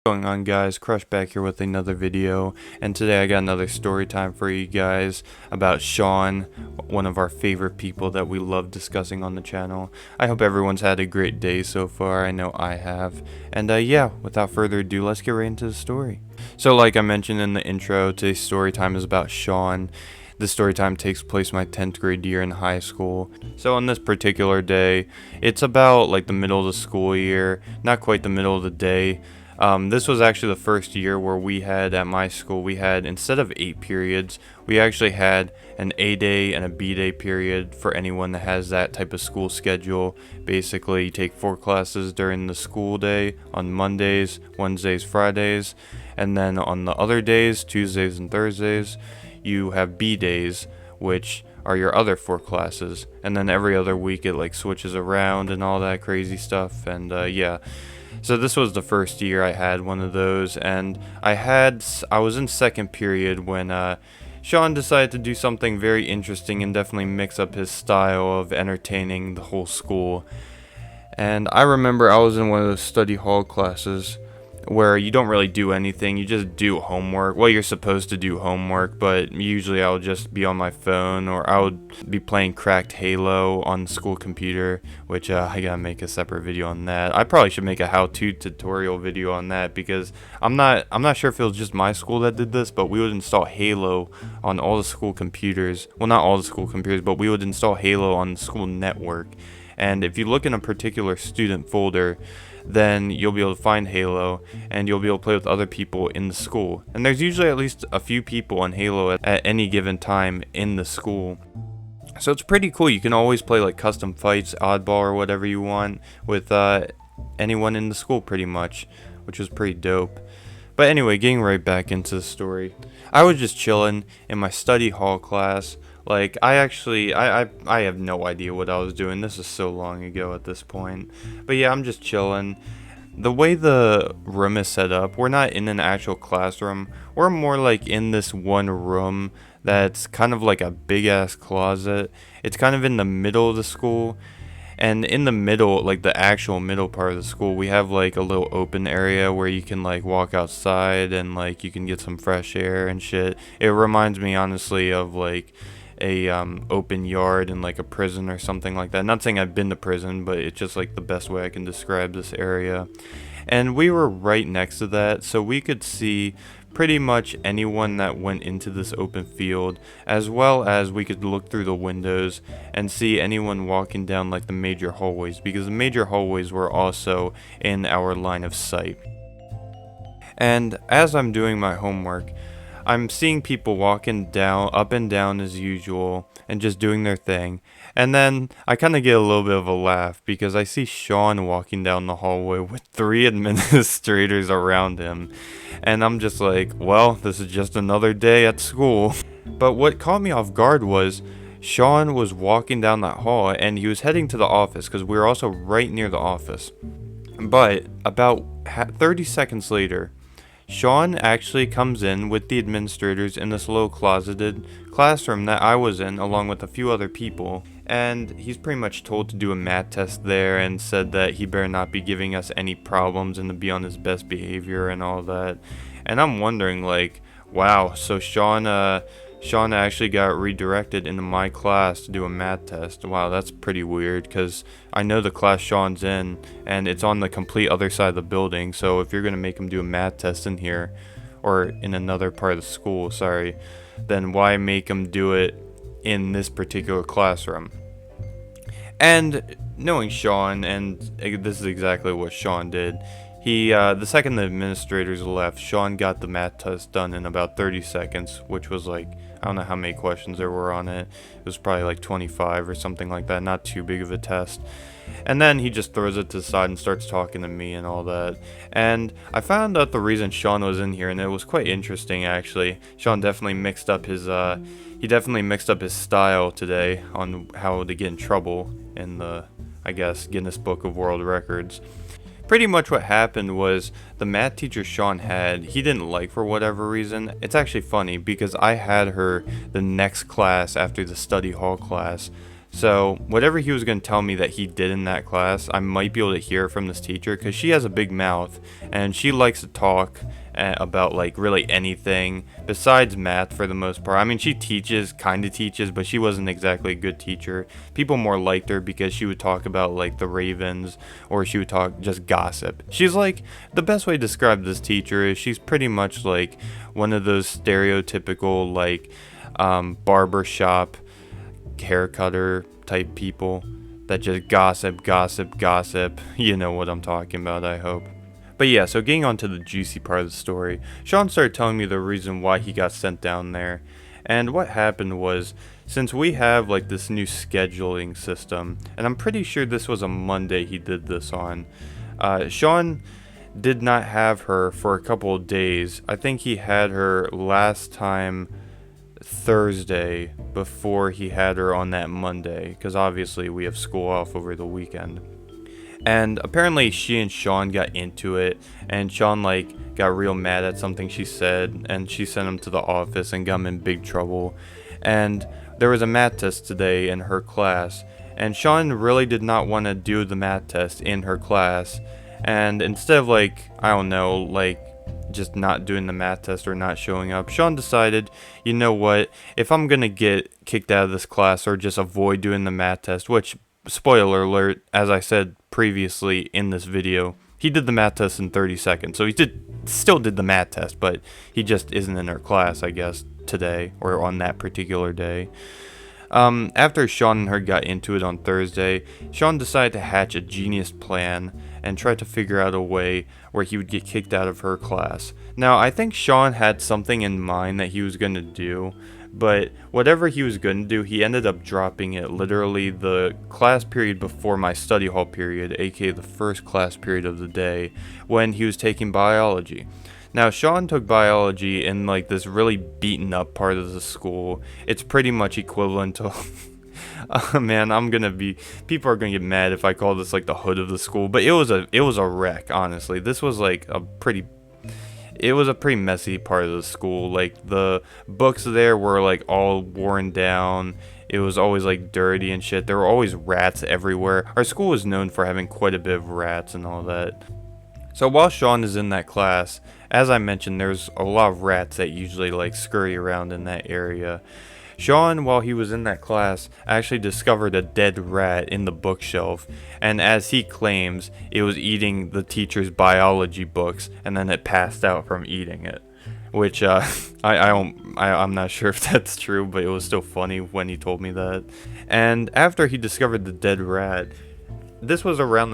What's going on, guys? Crush back here with another video, and today I got another story time for you guys about Sean, one of our favorite people that we love discussing on the channel. I hope everyone's had a great day so far. I know I have. And yeah, without further ado, let's get right into the story. So like I mentioned in the intro, today's story time is about Sean. This story time takes place my 10th grade year in high school. So on this particular day, it's about like the middle of the school year, not quite the middle of the day. This was actually the first year where we had, at my school, we had, instead of 8 periods, we actually had an A day and a B day period for anyone that has that type of school schedule. Basically, you take 4 classes during the school day on Mondays, Wednesdays, Fridays, and then on the other days, Tuesdays and Thursdays, you have B days, which are your other 4 classes, and then every other week it like switches around and all that crazy stuff. And yeah, so this was the first year I had one of those, and I was in second period when Sean decided to do something very interesting and definitely mix up his style of entertaining the whole school. And I remember I was in one of those study hall classes where you don't really do anything, you just do homework. Well, you're supposed to do homework, but usually I would just be on my phone, or I would be playing cracked Halo on the school computer, which I gotta make a separate video on that. I probably should make a how-to tutorial video on that, because I'm not sure if it was just my school that did this, but we would install Halo on all the school computers. Well, not all the school computers, but we would install Halo on the school network. And if you look in a particular student folder, then you'll be able to find Halo, and you'll be able to play with other people in the school. And there's usually at least a few people on Halo at any given time in the school. So it's pretty cool. You can always play like custom fights, oddball, or whatever you want with anyone in the school pretty much, which was pretty dope. But anyway, getting right back into the story. I was just chilling in my study hall class. Like, I have no idea what I was doing. This is so long ago at this point. But yeah, I'm just chilling. The way the room is set up, we're not in an actual classroom. We're more like in this one room that's kind of like a big ass closet. It's kind of in the middle of the school. And in the middle, like the actual middle part of the school, we have like a little open area where you can like walk outside and like you can get some fresh air and shit. It reminds me honestly of like a open yard in like a prison or something like that. Not saying I've been to prison, but it's just like the best way I can describe this area. And we were right next to that, so we could see pretty much anyone that went into this open field, as well as we could look through the windows and see anyone walking down like the major hallways, because the major hallways were also in our line of sight. And as I'm doing my homework, I'm seeing people walking down, up and down as usual, and just doing their thing. And then I kind of get a little bit of a laugh because I see Sean walking down the hallway with 3 administrators around him. And I'm just like, well, this is just another day at school. But what caught me off guard was Sean was walking down that hall and he was heading to the office, because we were also right near the office. But about 30 seconds later, Sean actually comes in with the administrators in this little closeted classroom that I was in, along with a few other people, and he's pretty much told to do a math test there and said that he better not be giving us any problems and to be on his best behavior and all that. And I'm wondering, like, wow, so Sean actually got redirected into my class to do a math test. Wow, that's pretty weird, because I know the class Sean's in, and it's on the complete other side of the building, so if you're going to make him do a math test in here, or in another part of the school, sorry, then why make him do it in this particular classroom? And knowing Sean, and this is exactly what Sean did, the second the administrators left, Sean got the math test done in about 30 seconds, which was like, I don't know how many questions there were on it. It was probably like 25 or something like that, not too big of a test. And then he just throws it to the side and starts talking to me and all that. And I found out the reason Sean was in here, and it was quite interesting actually. Sean definitely mixed up his style today on how to get in trouble in the, I guess, Guinness Book of World Records. Pretty much what happened was the math teacher Sean had, he didn't like for whatever reason. It's actually funny because I had her the next class after the study hall class. So whatever he was going to tell me that he did in that class, I might be able to hear it from this teacher, because she has a big mouth and she likes to talk about like really anything besides math for the most part. I mean, she kind of teaches, but she wasn't exactly a good teacher. People more liked her because she would talk about like the Ravens, or she would talk just gossip. She's like, the best way to describe this teacher is she's pretty much like one of those stereotypical like barber shop hair cutter type people that just gossip. You know what I'm talking about, I hope. But yeah, so getting on to the juicy part of the story, Sean started telling me the reason why he got sent down there. And what happened was, since we have like this new scheduling system, and I'm pretty sure this was a Monday he did this on, Sean did not have her for a couple of days. I think he had her last time Thursday before he had her on that Monday, because obviously we have school off over the weekend. And apparently she and Sean got into it, and Sean like got real mad at something she said, and she sent him to the office and got him in big trouble. And there was a math test today in her class, and Sean really did not want to do the math test in her class. And instead of like, I don't know, like just not doing the math test or not showing up, Sean decided, you know what, if I'm gonna get kicked out of this class or just avoid doing the math test, which, spoiler alert, as I said previously in this video, he did the math test in 30 seconds. So he still did the math test, but he just isn't in our class, I guess, today or on that particular day. After Sean and her got into it on Thursday, Sean decided to hatch a genius plan and try to figure out a way where he would get kicked out of her class. Now, I think Sean had something in mind that he was going to do, but whatever he was going to do, he ended up dropping it literally the class period before my study hall period, aka the first class period of the day, when he was taking biology. Now, Sean took biology in like this really beaten up part of the school. It's pretty much equivalent to man, people are gonna get mad if I call this like the hood of the school, but it was a wreck, honestly. This was like it was a pretty messy part of the school. Like the books there were like all worn down. It was always like dirty and shit. There were always rats everywhere. Our school was known for having quite a bit of rats and all that. So while Sean is in that class, as I mentioned, there's a lot of rats that usually like scurry around in that area. Sean, while he was in that class, actually discovered a dead rat in the bookshelf, and as he claims, it was eating the teacher's biology books, and then it passed out from eating it. Which I'm not sure if that's true, but it was still funny when he told me that. And after he discovered the dead rat, this was around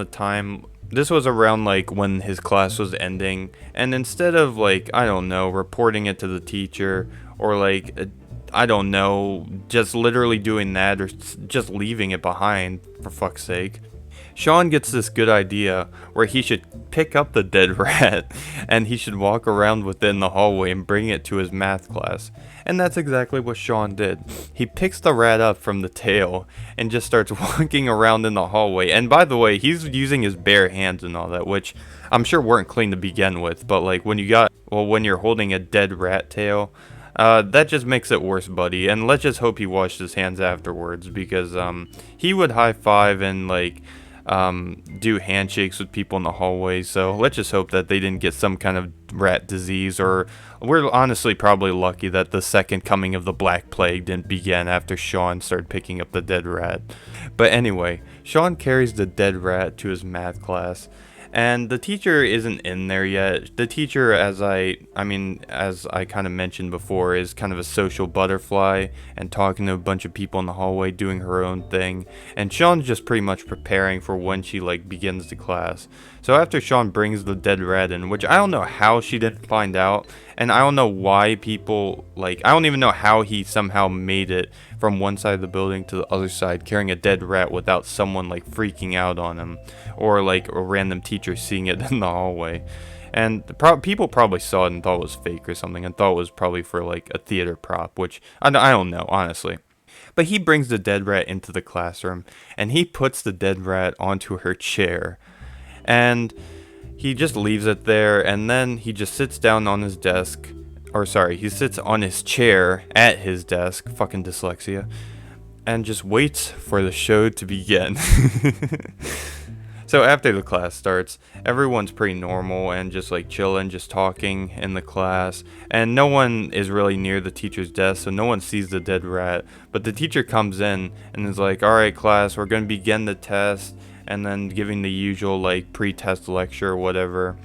like when his class was ending, and instead of like, I don't know, reporting it to the teacher, or like, I don't know, just literally doing that, or just leaving it behind, for fuck's sake, Sean gets this good idea where he should pick up the dead rat and he should walk around within the hallway and bring it to his math class. And that's exactly what Sean did. He picks the rat up from the tail and just starts walking around in the hallway. And by the way, he's using his bare hands and all that, which I'm sure weren't clean to begin with, but like when you're holding a dead rat tail, that just makes it worse, buddy. And let's just hope he washed his hands afterwards, because he would high five and like do handshakes with people in the hallway. So let's just hope that they didn't get some kind of rat disease, or we're honestly probably lucky that the second coming of the Black Plague didn't begin after Sean started picking up the dead rat. But anyway, Sean carries the dead rat to his math class, and the teacher isn't in there yet. The teacher, as I kind of mentioned before, is kind of a social butterfly and talking to a bunch of people in the hallway, doing her own thing. And Sean's just pretty much preparing for when she like begins the class. So after Sean brings the dead rat in, which I don't know how she didn't find out, and I don't know why people, like, I don't even know how he somehow made it from one side of the building to the other side carrying a dead rat without someone like freaking out on him, or like a random teacher seeing it in the hallway. And people probably saw it and thought it was fake or something, and thought it was probably for like a theater prop, which I don't know, honestly. But he brings the dead rat into the classroom, and he puts the dead rat onto her chair. And he just leaves it there, and then he just sits down on his desk, or sorry, he sits on his chair at his desk, fucking dyslexia, and just waits for the show to begin. So after the class starts, everyone's pretty normal and just like chilling, just talking in the class, and no one is really near the teacher's desk, so no one sees the dead rat. But the teacher comes in and is like, alright class, we're going to begin the test, and then giving the usual like pre-test lecture or whatever.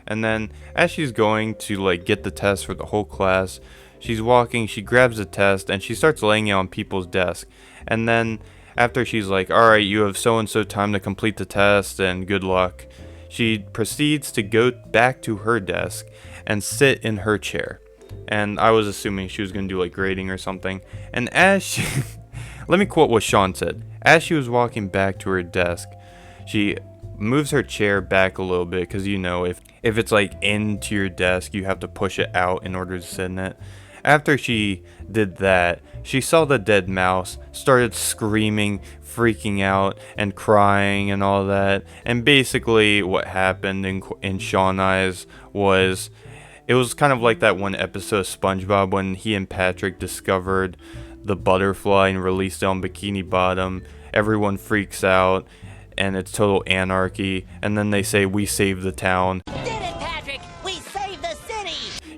And then as she's going to like get the test for the whole class, she's walking, she grabs the test, and she starts laying it on people's desk. And then after she's like, alright, you have so and so time to complete the test and good luck, she proceeds to go back to her desk and sit in her chair. And I was assuming she was going to do like grading or something. And as she, let me quote what Sean said. As she was walking back to her desk, she moves her chair back a little bit, because you know, if it's like into your desk, you have to push it out in order to sit in it. After she did that, she saw the dead mouse, started screaming, freaking out, and crying and all that. And basically what happened in Sean's eyes was, it was kind of like that one episode of SpongeBob when he and Patrick discovered the butterfly and released it on Bikini Bottom. Everyone freaks out and it's total anarchy, and then they say, we saved the town.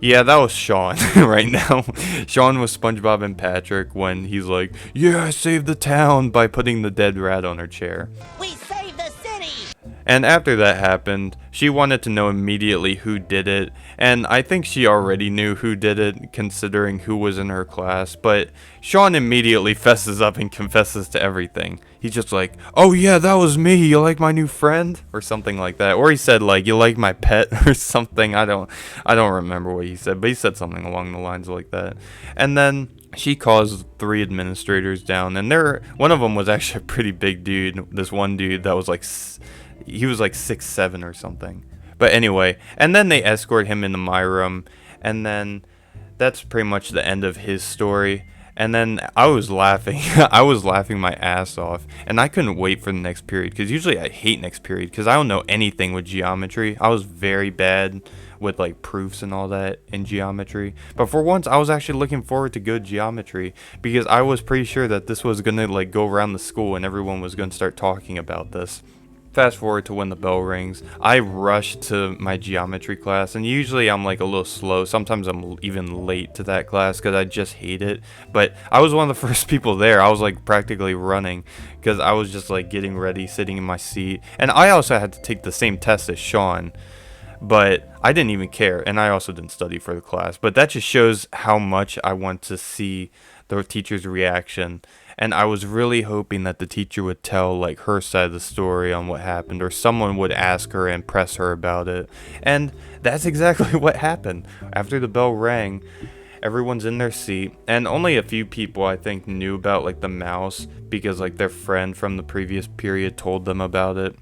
Yeah, that was Sean right now. Sean was SpongeBob and Patrick when he's like, yeah, I saved the town, by putting the dead rat on her chair. We saved the city! And after that happened, she wanted to know immediately who did it. And I think she already knew who did it, considering who was in her class. But Sean immediately fesses up and confesses to everything. He's just like, oh yeah, that was me. You like my new friend? Or something like that. Or he said like, you like my pet? Or something. I don't remember what he said. But he said something along the lines like that. And then she calls 3 administrators down. And one of them was actually a pretty big dude. This one dude that was like, he was like 6'7" or something. But anyway, and then they escort him into my room, and then that's pretty much the end of his story. And then I was laughing. I was laughing my ass off, and I couldn't wait for the next period, because usually I hate next period because I don't know anything with geometry. I was very bad with like proofs and all that in geometry. But for once, I was actually looking forward to good geometry, because I was pretty sure that this was going to like go around the school and everyone was going to start talking about this. Fast forward to when the bell rings, I rush to my geometry class, and usually I'm like a little slow. Sometimes I'm even late to that class because I just hate it. But I was one of the first people there. I was like practically running because I was just like getting ready, sitting in my seat. And I also had to take the same test as Sean, but I didn't even care, and I also didn't study for the class. But that just shows how much I want to see the teacher's reaction. And I was really hoping that the teacher would tell like her side of the story on what happened, or someone would ask her and press her about it. And that's exactly what happened. After the bell rang, everyone's in their seat, and only a few people I think knew about like the mouse, because like their friend from the previous period told them about it.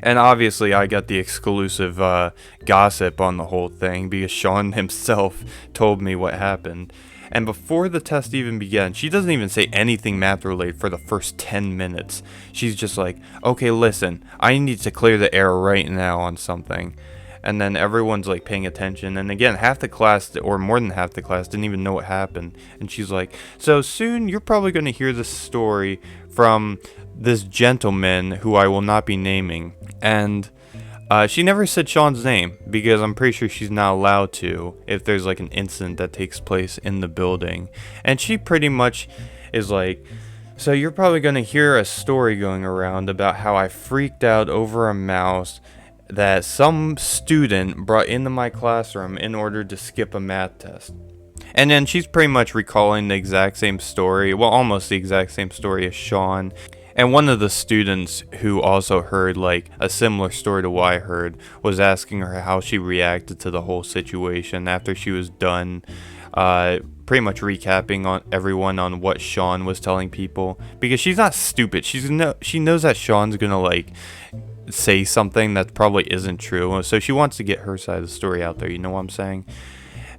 And obviously I got the exclusive gossip on the whole thing, because Sean himself told me what happened. And before the test even began, she doesn't even say anything math related for the first 10 minutes. She's just like, okay, listen, I need to clear the air right now on something. And then everyone's like paying attention. And again, half the class, or more than half the class, didn't even know what happened. And she's like, so soon you're probably going to hear this story from this gentleman who I will not be naming. And she never said Sean's name, because I'm pretty sure she's not allowed to if there's like an incident that takes place in the building. And she pretty much is like, so you're probably going to hear a story going around about how I freaked out over a mouse that some student brought into my classroom in order to skip a math test. And then she's pretty much recalling the exact same story, well, almost the exact same story as Sean. And one of the students who also heard like a similar story to what I heard was asking her how she reacted to the whole situation after she was done pretty much recapping on everyone on what Sean was telling people, because she's not stupid. She knows that Sean's gonna like say something that probably isn't true, so she wants to get her side of the story out there, you know what I'm saying?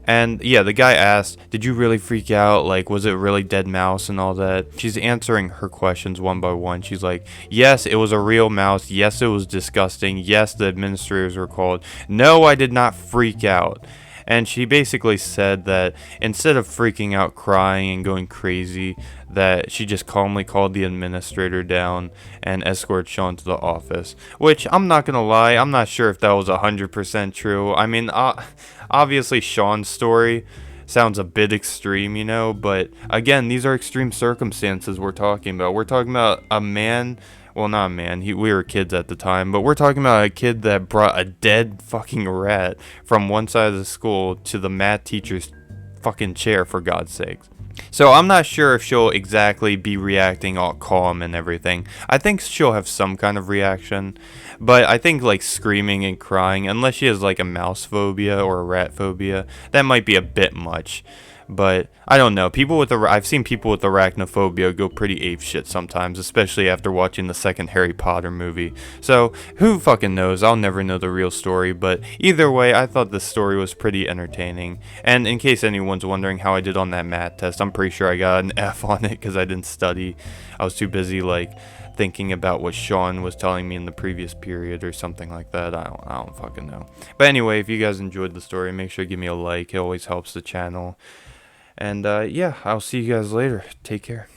And yeah, the guy asked, did you really freak out? Like, was it really dead mouse and all that? She's answering her questions one by one. She's like, yes, it was a real mouse. Yes, it was disgusting. Yes, the administrators were called. No, I did not freak out. And she basically said that instead of freaking out, crying, and going crazy, that she just calmly called the administrator down and escorted Sean to the office. Which, I'm not gonna lie, I'm not sure if that was 100% true. I mean, obviously Sean's story sounds a bit extreme, but again, these are extreme circumstances we're talking about. We're talking about a man, well, not a man, we were kids at the time, but we're talking about a kid that brought a dead fucking rat from one side of the school to the math teacher's fucking chair, for God's sakes. So I'm not sure if she'll exactly be reacting all calm and everything. I think she'll have some kind of reaction, but I think like screaming and crying, unless she has like a mouse phobia or a rat phobia, that might be a bit much. But I don't know. I've seen people with arachnophobia go pretty apeshit sometimes, especially after watching the second Harry Potter movie. So who fucking knows? I'll never know the real story. But either way, I thought this story was pretty entertaining. And in case anyone's wondering how I did on that math test, I'm pretty sure I got an F on it because I didn't study. I was too busy thinking about what Sean was telling me in the previous period or something like that. I don't fucking know. But anyway, if you guys enjoyed the story, make sure to give me a like. It always helps the channel. And yeah, I'll see you guys later. Take care.